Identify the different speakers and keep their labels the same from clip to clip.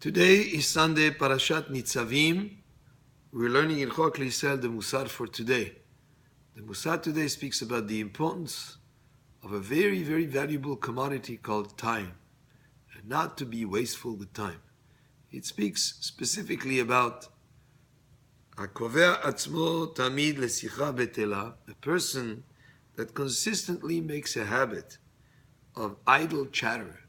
Speaker 1: Today is Sunday, Parashat Nitzavim. We're learning in Chok L'Yisrael the Musar for today. The Musar today speaks about the importance of a very, very valuable commodity called time, and not to be wasteful with time. It speaks specifically about HaKovea Atzmo Tamid Lesicha Betela, a person that consistently makes a habit of idle chatter,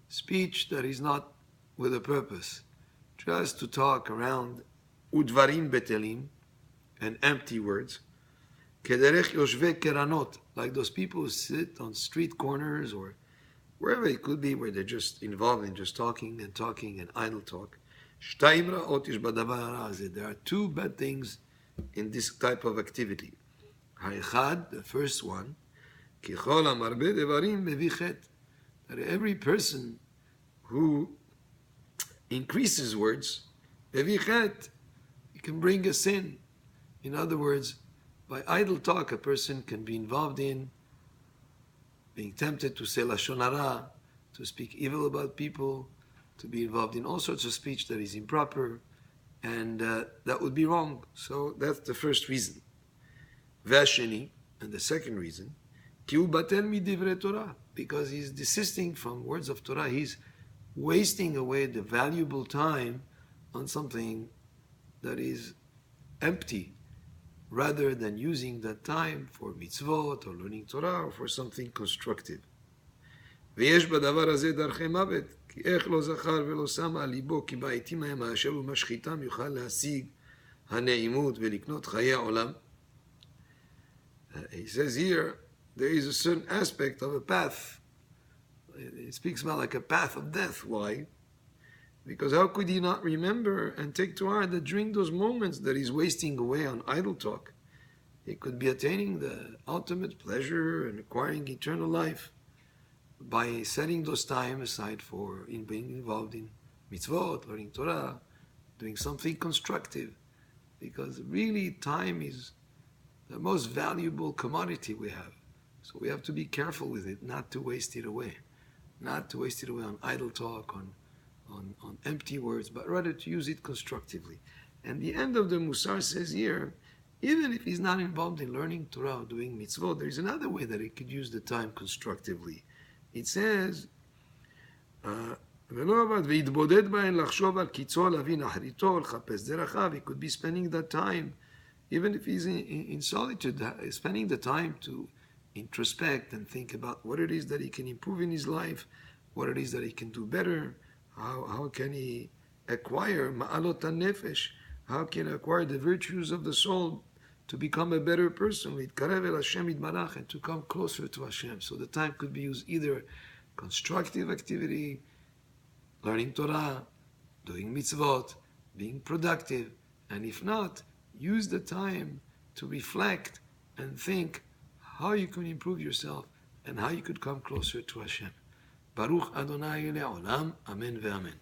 Speaker 1: speech that is not with a purpose, just to talk around udvarim betelim and empty words, kederech yoshvei keranot, like those people who sit on street corners or wherever it could be, where they're just involved in just talking and idle talk. Shtaim ra'ot ish badavar hazeh. There are two bad things in this type of activity. Ha'echad, the first one, kichol hamarbe devarim mevi chet, that every person who increases words, mevi chet, it can bring a sin. In other words, by idle talk, a person can be involved in being tempted to say lashon hara, to speak evil about people, to be involved in all sorts of speech that is improper, and that would be wrong. So that's the first reason. V'asheni, and the second reason, ki hu batel midivrei Torah, because he's desisting from words of Torah. He's wasting away the valuable time on something that is empty, rather than using that time for mitzvot or learning Torah or for something constructive. ויש בדבר הזה דרכי מוות, כי איך לא זכר ולא שם על ליבו, כי בעתים ההם האשר הוא משחיתם יוכל להשיג הנעימות ולקנות חיי העולם. He says here, there is a certain aspect of a path. It speaks about like a path of death. Why? Because how could he not remember and take to heart that during those moments that he's wasting away on idle talk, he could be attaining the ultimate pleasure and acquiring eternal life by setting those time aside for being involved in mitzvot, learning Torah, doing something constructive. Because really time is the most valuable commodity we have. So we have to be careful with it, not to waste it away. Not to waste it away on idle talk, on empty words, but rather to use it constructively. And the end of the Musar says here, even if he's not involved in learning Torah or doing mitzvot, there is another way that he could use the time constructively. It says, he could be spending that time, even if he's in solitude, spending the time to introspect and think about what it is that he can improve in his life, what it is that he can do better, how can he acquire ma'alot nefesh, how can he acquire the virtues of the soul to become a better person, and to come closer to Hashem. So the time could be used either constructive activity, learning Torah, doing mitzvot, being productive, and if not, use the time to reflect and think how you can improve yourself and how you could come closer to Hashem. Baruch Adonai le'olam, amen ve'amen.